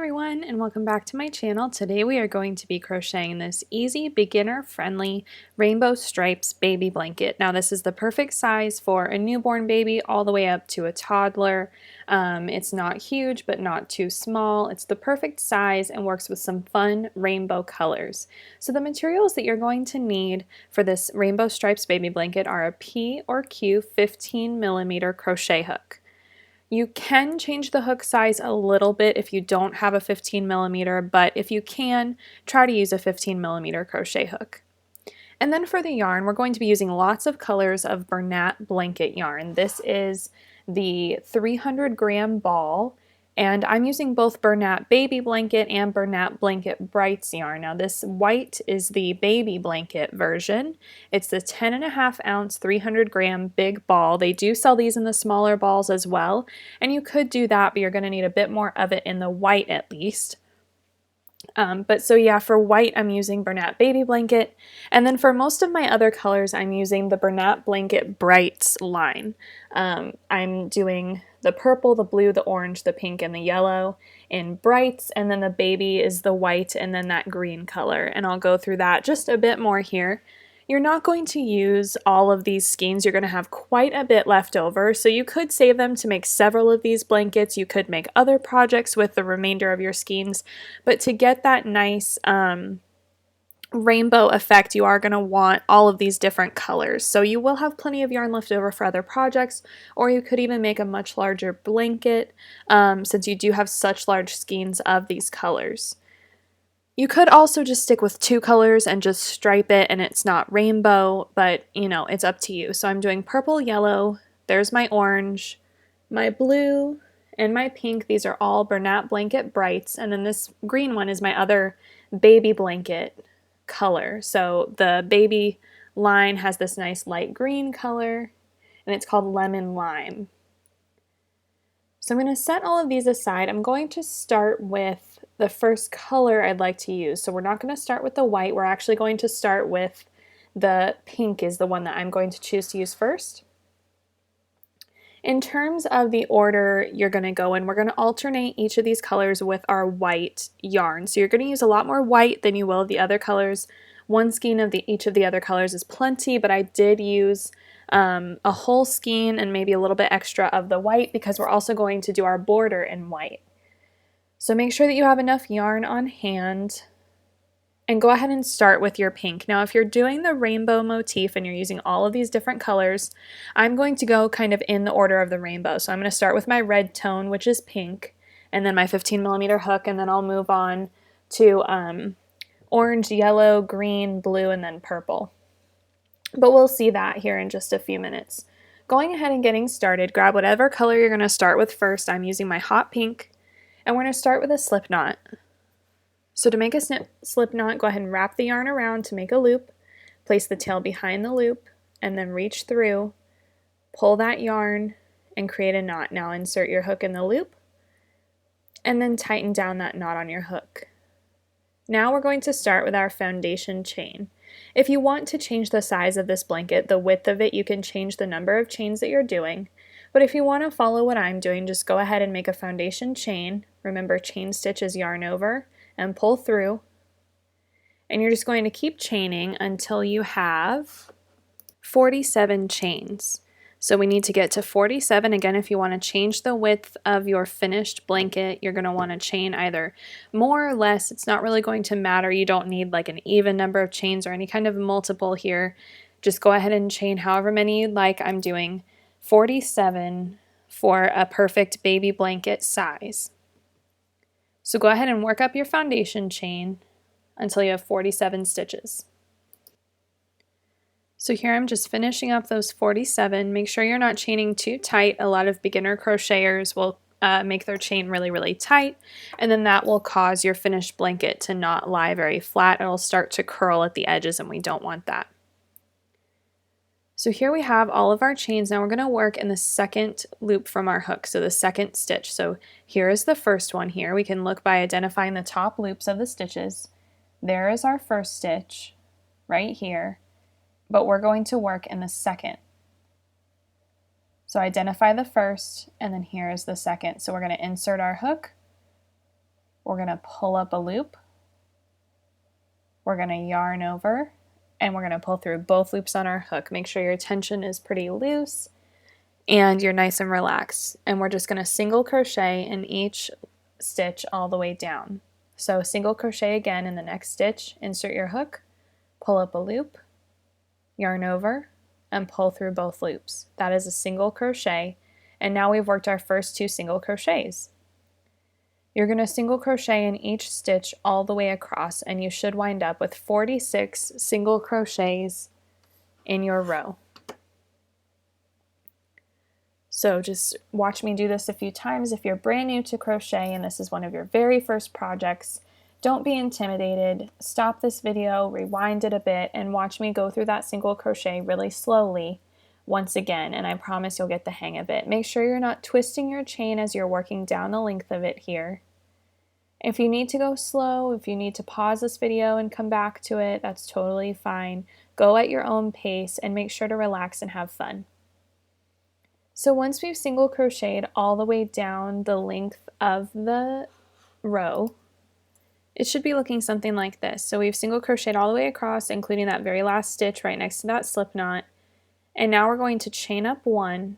everyone, and welcome back to my channel. Today we are going to be crocheting this easy, beginner-friendly rainbow stripes baby blanket. Now this is the perfect size for a newborn baby all the way up to a toddler. It's not huge but not too small. It's the perfect size and works with some fun rainbow colors. So the materials that you're going to need for this rainbow stripes baby blanket are a P or Q 15mm crochet hook. You can change the hook size a little bit if you don't have a 15mm, but if you can, try to use a 15mm crochet hook. And then for the yarn, we're going to be using lots of colors of Bernat blanket yarn. This is the 300-gram ball, and I'm using both Bernat baby blanket and Bernat blanket brights yarn. Now this white is the baby blanket version. It's the 10.5-ounce 300-gram big ball. They do sell these in the smaller balls as well, and you could do that, but you're going to need a bit more of it in the white at least. So yeah, for white I'm using Bernat Baby Blanket, and then for most of my other colors I'm using the Bernat Blanket Brights line. I'm doing the purple, the blue, the orange, the pink, and the yellow in brights, and then the baby is the white and then that green color, and I'll go through that just a bit more here. You're not going to use all of these skeins. You're going to have quite a bit left over, so you could save them to make several of these blankets. You could make other projects with the remainder of your skeins, but to get that nice rainbow effect, you are going to want all of these different colors. So you will have plenty of yarn left over for other projects, or you could even make a much larger blanket since you do have such large skeins of these colors. You could also just stick with two colors and just stripe it and it's not rainbow, but you know, it's up to you. So I'm doing purple, yellow, there's my orange, my blue, and my pink. These are all Bernat Blanket Brights, and then this green one is my other baby blanket color. So the baby line has this nice light green color, and it's called Lemon Lime. So I'm going to set all of these aside. I'm going to start with the first color I'd like to use. So we're not going to start with the white. We're actually going to start with the pink is the one that I'm going to choose to use first. In terms of the order you're going to go in, we're going to alternate each of these colors with our white yarn. So you're going to use a lot more white than you will of the other colors. One skein of each of the other colors is plenty, but I did use a whole skein and maybe a little bit extra of the white because we're also going to do our border in white. So make sure that you have enough yarn on hand and go ahead and start with your pink. Now if you're doing the rainbow motif and you're using all of these different colors, I'm going to go kind of in the order of the rainbow. So I'm going to start with my red tone, which is pink, and then my 15mm hook, and then I'll move on to orange, yellow, green, blue, and then purple. But we'll see that here in just a few minutes. Going ahead and getting started, grab whatever color you're going to start with first. I'm using my hot pink, and we're going to start with a slip knot. So to make a slip knot, go ahead and wrap the yarn around to make a loop, place the tail behind the loop, and then reach through, pull that yarn, and create a knot. Now insert your hook in the loop, and then tighten down that knot on your hook. Now we're going to start with our foundation chain. If you want to change the size of this blanket, the width of it, you can change the number of chains that you're doing. But if you want to follow what I'm doing, just go ahead and make a foundation chain. Remember, chain stitch is yarn over and pull through. And you're just going to keep chaining until you have 47 chains. So we need to get to 47. Again, if you want to change the width of your finished blanket, you're going to want to chain either more or less. It's not really going to matter. You don't need like an even number of chains or any kind of multiple here. Just go ahead and chain however many you'd like. I'm doing 47 for a perfect baby blanket size. So go ahead and work up your foundation chain until you have 47 stitches. So here I'm just finishing up those 47. Make sure you're not chaining too tight. A lot of beginner crocheters will make their chain really, really tight, and then that will cause your finished blanket to not lie very flat. It'll start to curl at the edges, and we don't want that. So here we have all of our chains. Now we're going to work in the second loop from our hook, so the second stitch. So here is the first one here. We can look by identifying the top loops of the stitches. There is our first stitch right here, but we're going to work in the second. So identify the first, and then here is the second. So we're going to insert our hook, We're going to pull up a loop, we're going to yarn over, and we're going to pull through both loops on our hook. Make sure your tension is pretty loose and you're nice and relaxed. And we're just going to single crochet in each stitch all the way down. So single crochet again in the next stitch, insert your hook, pull up a loop, yarn over, and pull through both loops. That is a single crochet, and now we've worked our first 2 single crochets. You're going to single crochet in each stitch all the way across, and you should wind up with 46 single crochets in your row. So just watch me do this a few times. If you're brand new to crochet and this is one of your very first projects, don't be intimidated. Stop this video, rewind it a bit, and watch me go through that single crochet really slowly once again, and I promise you'll get the hang of it. Make sure you're not twisting your chain as you're working down the length of it here. If you need to go slow, if you need to pause this video and come back to it, that's totally fine. Go at your own pace and make sure to relax and have fun. So once we've single crocheted all the way down the length of the row, it should be looking something like this. So we've single crocheted all the way across, including that very last stitch right next to that slip knot. And now we're going to chain up 1.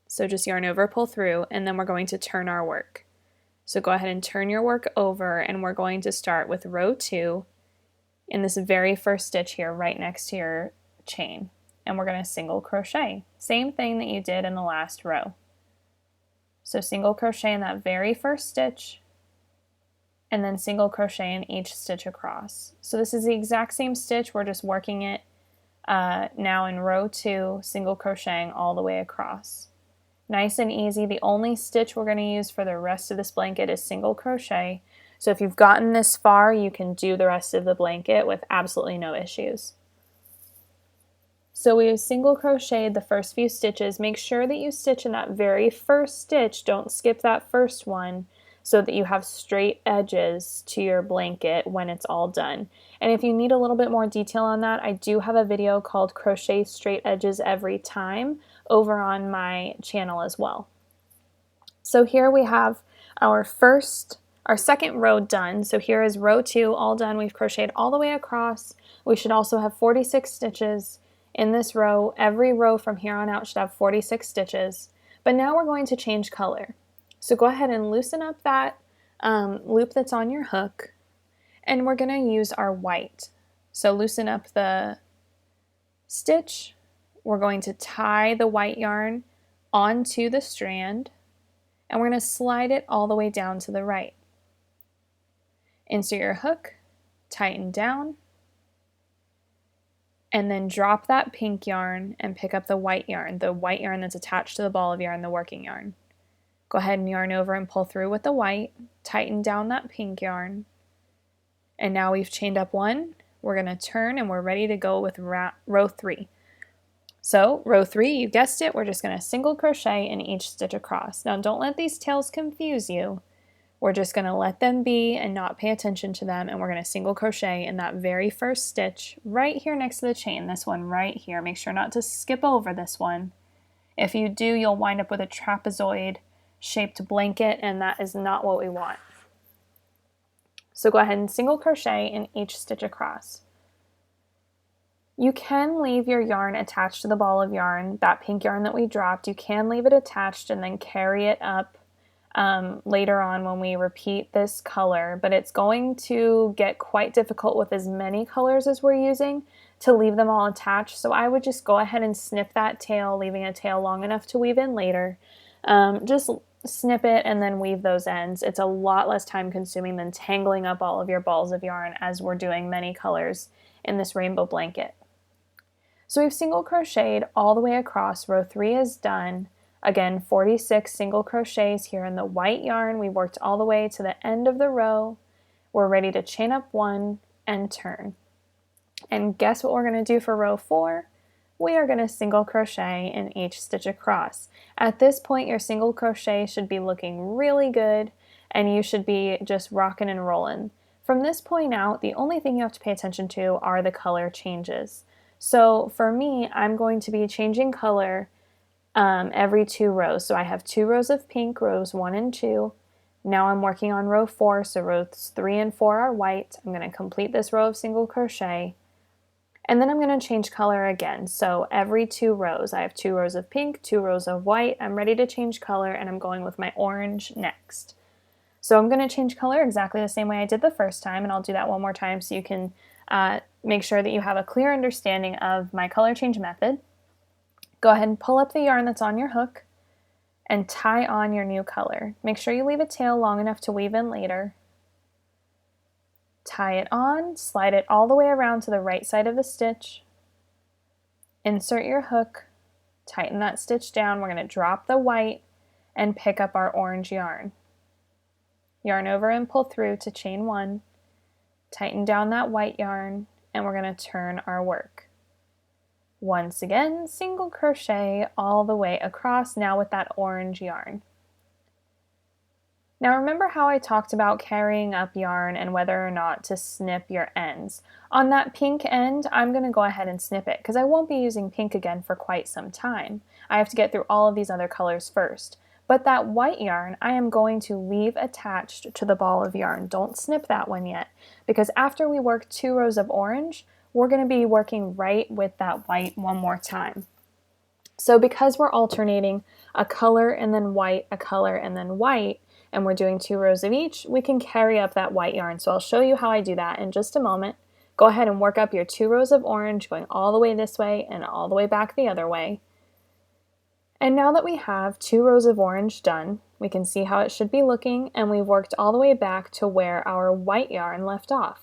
So just yarn over, pull through, and then we're going to turn our work. So go ahead and turn your work over, and we're going to start with row 2 in this very first stitch here right next to your chain. And we're going to single crochet. Same thing that you did in the last row. So single crochet in that very first stitch, and then single crochet in each stitch across. So this is the exact same stitch, we're just working it now in row 2, single crocheting all the way across. Nice and easy. The only stitch we're going to use for the rest of this blanket is single crochet. So if you've gotten this far, you can do the rest of the blanket with absolutely no issues. So we've single crocheted the first few stitches. Make sure that you stitch in that very first stitch. Don't skip that first one so that you have straight edges to your blanket when it's all done. And if you need a little bit more detail on that, I do have a video called Crochet Straight Edges Every Time over on my channel as well. So here we have our second row done. So here is row 2 all done. We've crocheted all the way across. We should also have 46 stitches in this row. Every row from here on out should have 46 stitches. But now we're going to change color. So go ahead and loosen up that loop that's on your hook, and we're going to use our white. So loosen up the stitch. We're going to tie the white yarn onto the strand, and we're going to slide it all the way down to the right. Insert your hook, tighten down, and then drop that pink yarn and pick up the white yarn that's attached to the ball of yarn, the working yarn. Go ahead and yarn over and pull through with the white, tighten down that pink yarn, and now we've chained up 1. We're going to turn and we're ready to go with row 3. So row 3, you guessed it, we're just going to single crochet in each stitch across. Now don't let these tails confuse you. We're just going to let them be and not pay attention to them, and we're going to single crochet in that very first stitch right here next to the chain, this one right here. Make sure not to skip over this one. If you do, you'll wind up with a trapezoid shaped blanket, and that is not what we want. So go ahead and single crochet in each stitch across. You can leave your yarn attached to the ball of yarn, that pink yarn that we dropped. You can leave it attached and then carry it up later on when we repeat this color, but it's going to get quite difficult with as many colors as we're using to leave them all attached. So I would just go ahead and snip that tail, leaving a tail long enough to weave in later. Just snip it and then weave those ends. It's a lot less time consuming than tangling up all of your balls of yarn as we're doing many colors in this rainbow blanket. So we've single crocheted all the way across. Row 3 is done. Again, 46 single crochets here in the white yarn. We worked all the way to the end of the row. We're ready to chain up 1 and turn. And guess what we're going to do for row 4? We are going to single crochet in each stitch across. At this point, your single crochet should be looking really good, and you should be just rocking and rolling. From this point out, the only thing you have to pay attention to are the color changes. So for me, I'm going to be changing color every 2 rows. So I have 2 rows of pink, rows 1 and 2. Now I'm working on row 4, so rows 3 and 4 are white. I'm going to complete this row of single crochet, and then I'm going to change color again. So every 2 rows, I have 2 rows of pink, 2 rows of white. I'm ready to change color, and I'm going with my orange next. So I'm going to change color exactly the same way I did the first time, and I'll do that one more time so you can make sure that you have a clear understanding of my color change method. Go ahead and pull up the yarn that's on your hook and tie on your new color. Make sure you leave a tail long enough to weave in later. Tie it on, slide it all the way around to the right side of the stitch. Insert your hook, tighten that stitch down. We're going to drop the white and pick up our orange yarn. Yarn over and pull through to chain 1. Tighten down that white yarn, and we're going to turn our work. Once again, single crochet all the way across, now with that orange yarn. Now remember how I talked about carrying up yarn and whether or not to snip your ends. On that pink end, I'm going to go ahead and snip it because I won't be using pink again for quite some time. I have to get through all of these other colors first. But that white yarn, I am going to leave attached to the ball of yarn. Don't snip that one yet, because after we work 2 rows of orange, we're going to be working right with that white one more time. So because we're alternating a color and then white, a color and then white, and we're doing 2 rows of each, we can carry up that white yarn. So I'll show you how I do that in just a moment. Go ahead and work up your 2 rows of orange, going all the way this way and all the way back the other way. And now that we have 2 rows of orange done, we can see how it should be looking, and we've worked all the way back to where our white yarn left off.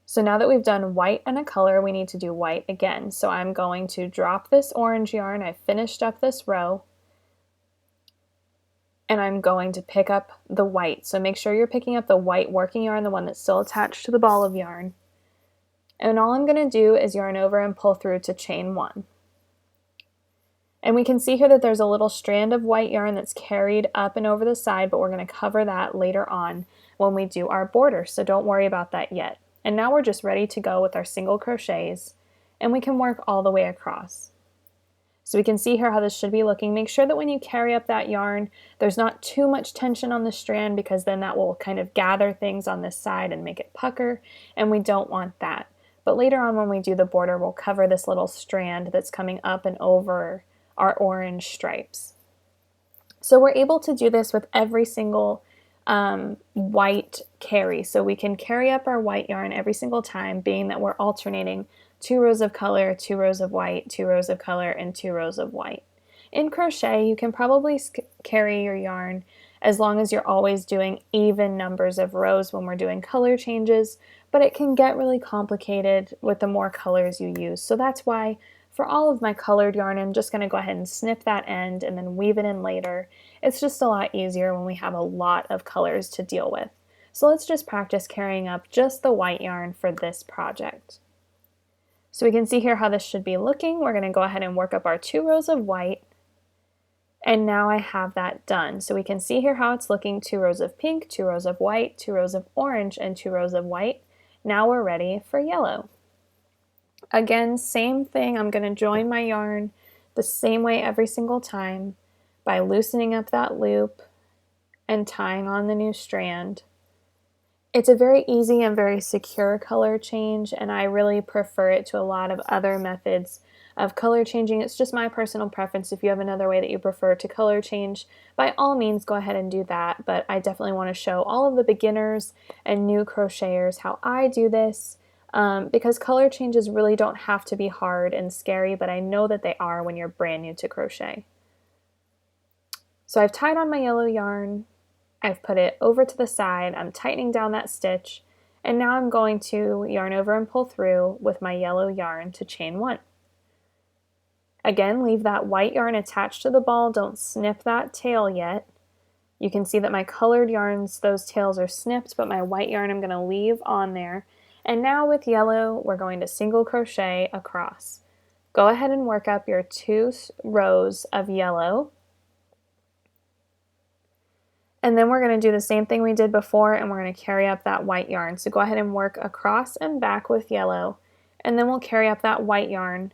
So now that we've done white and a color, we need to do white again. So I'm going to drop this orange yarn. I've finished up this row, and I'm going to pick up the white. So make sure you're picking up the white working yarn, the one that's still attached to the ball of yarn. And all I'm going to do is yarn over and pull through to chain 1. And we can see here that there's a little strand of white yarn that's carried up and over the side, but we're going to cover that later on when we do our border, so don't worry about that yet. And now we're just ready to go with our single crochets, and we can work all the way across. So we can see here how this should be looking. Make sure that when you carry up that yarn, there's not too much tension on the strand, because then that will kind of gather things on this side and make it pucker, and we don't want that. But later on when we do the border, we'll cover this little strand that's coming up and over our orange stripes. So we're able to do this with every single white carry. So we can carry up our white yarn every single time, being that we're alternating 2 rows of color, 2 rows of white, 2 rows of color, and 2 rows of white. In crochet, you can probably carry your yarn as long as you're always doing even numbers of rows when we're doing color changes, but it can get really complicated with the more colors you use. So that's why for all of my colored yarn, I'm just going to go ahead and snip that end and then weave it in later. It's just a lot easier when we have a lot of colors to deal with. So let's just practice carrying up just the white yarn for this project. So we can see here how this should be looking. We're going to go ahead and work up our 2 rows of white. And now I have that done. So we can see here how it's looking: 2 rows of pink, 2 rows of white, 2 rows of orange, and 2 rows of white. Now we're ready for yellow. Again, same thing. I'm going to join my yarn the same way every single time by loosening up that loop and tying on the new strand. It's a very easy and very secure color change, and I really prefer it to a lot of other methods of color changing. It's just my personal preference. If you have another way that you prefer to color change, by all means go ahead and do that, but I definitely want to show all of the beginners and new crocheters how I do this. Because color changes really don't have to be hard and scary, but I know that they are when you're brand new to crochet. So I've tied on my yellow yarn, I've put it over to the side, I'm tightening down that stitch, and now I'm going to yarn over and pull through with my yellow yarn to chain 1. Again, leave that white yarn attached to the ball, don't snip that tail yet. You can see that my colored yarns, those tails are snipped, but my white yarn I'm going to leave on there. And now with yellow, we're going to single crochet across. Go ahead and work up your 2 rows of yellow. And then we're going to do the same thing we did before, and we're going to carry up that white yarn. So go ahead and work across and back with yellow, and then we'll carry up that white yarn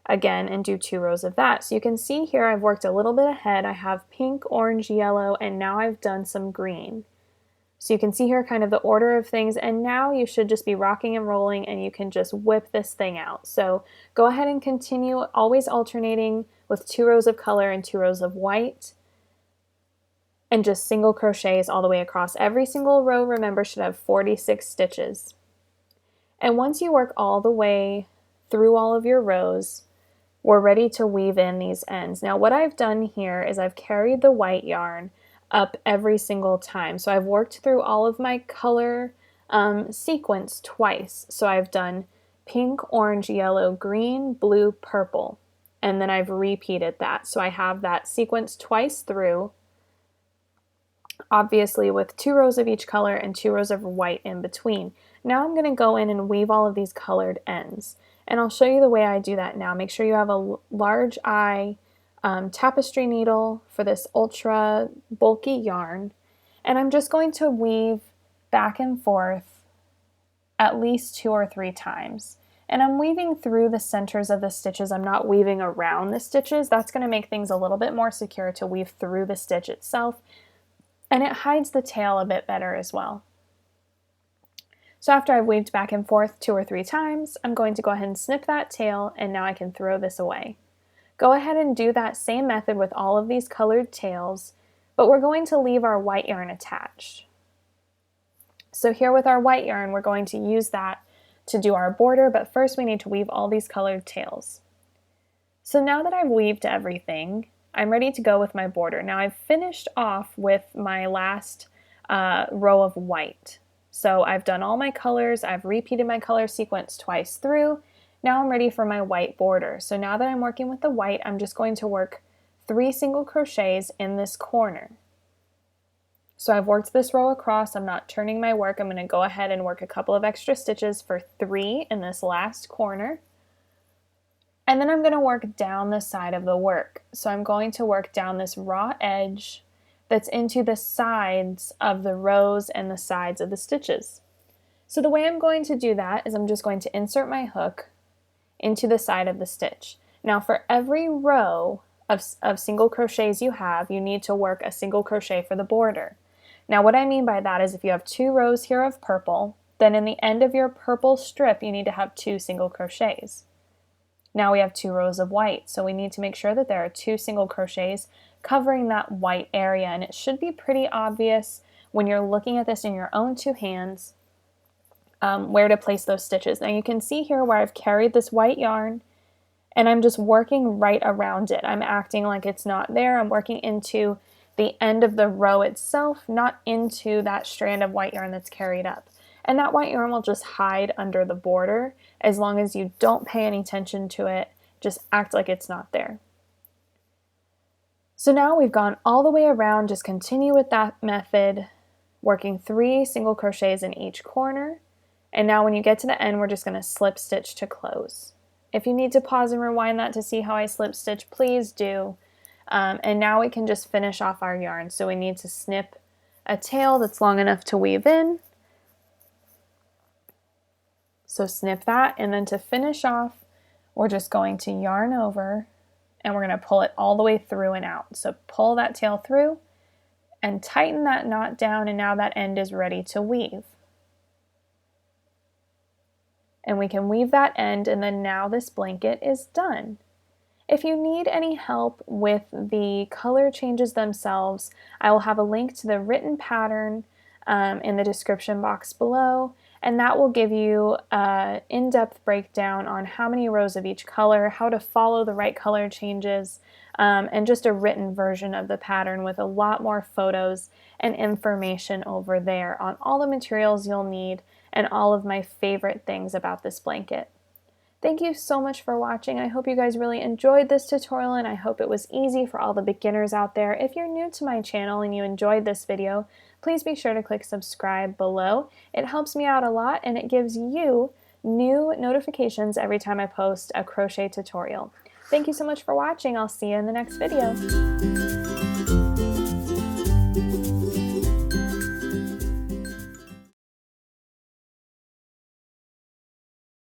again and do 2 rows of that. So you can see here I've worked a little bit ahead. I have pink, orange, yellow, and now I've done some green. So you can see here kind of the order of things, and now you should just be rocking and rolling and you can just whip this thing out. So go ahead and continue, always alternating with 2 rows of color and 2 rows of white, and just single crochets all the way across. Every single row, remember, should have 46 stitches. And once you work all the way through all of your rows, we're ready to weave in these ends. Now what I've done here is I've carried the white yarn up every single time. So I've worked through all of my color sequence twice. So I've done pink, orange, yellow, green, blue, purple, and then I've repeated that. So I have that sequence twice through, obviously with 2 rows of each color and 2 rows of white in between. Now I'm going to go in and weave all of these colored ends. And I'll show you the way I do that now. Make sure you have a large eye tapestry needle for this ultra bulky yarn. And I'm just going to weave back and forth at least 2 or 3 times. And I'm weaving through the centers of the stitches. I'm not weaving around the stitches. That's going to make things a little bit more secure to weave through the stitch itself. And it hides the tail a bit better as well. So after I've weaved back and forth 2 or 3 times, I'm going to go ahead and snip that tail, and now I can throw this away. Go ahead and do that same method with all of these colored tails, but we're going to leave our white yarn attached. So here with our white yarn, we're going to use that to do our border, but first we need to weave all these colored tails. So now that I've weaved everything, I'm ready to go with my border. Now I've finished off with my last row of white. So I've done all my colors, I've repeated my color sequence twice through. Now I'm ready for my white border. So now that I'm working with the white, I'm just going to work 3 single crochets in this corner. So I've worked this row across, I'm not turning my work. I'm going to go ahead and work a couple of extra stitches for 3 in this last corner. And then I'm going to work down the side of the work. So I'm going to work down this raw edge that's into the sides of the rows and the sides of the stitches. So the way I'm going to do that is I'm just going to insert my hook into the side of the stitch. Now for every row of single crochets you have, you need to work a single crochet for the border. Now what I mean by that is if you have 2 rows here of purple, then in the end of your purple strip you need to have 2 single crochets. Now we have 2 rows of white, so we need to make sure that there are 2 single crochets covering that white area, and it should be pretty obvious when you're looking at this in your own 2 hands where to place those stitches. Now you can see here where I've carried this white yarn and I'm just working right around it. I'm acting like it's not there. I'm working into the end of the row itself, not into that strand of white yarn that's carried up. And that white yarn will just hide under the border as long as you don't pay any attention to it. Just act like it's not there. So now we've gone all the way around. Just continue with that method, working 3 single crochets in each corner. And now when you get to the end, we're just going to slip stitch to close. If you need to pause and rewind that to see how I slip stitch, please do. And now we can just finish off our yarn. So we need to snip a tail that's long enough to weave in. So snip that, and then to finish off, we're just going to yarn over and we're going to pull it all the way through and out. So pull that tail through and tighten that knot down, and now that end is ready to weave. And we can weave that end, and then now this blanket is done. If you need any help with the color changes themselves, I will have a link to the written pattern in the description box below, and that will give you an in-depth breakdown on how many rows of each color, how to follow the right color changes, and just a written version of the pattern with a lot more photos and information over there on all the materials you'll need and all of my favorite things about this blanket. Thank you so much for watching. I hope you guys really enjoyed this tutorial, and I hope it was easy for all the beginners out there. If you're new to my channel and you enjoyed this video, please be sure to click subscribe below. It helps me out a lot, and it gives you new notifications every time I post a crochet tutorial. Thank you so much for watching. I'll see you in the next video.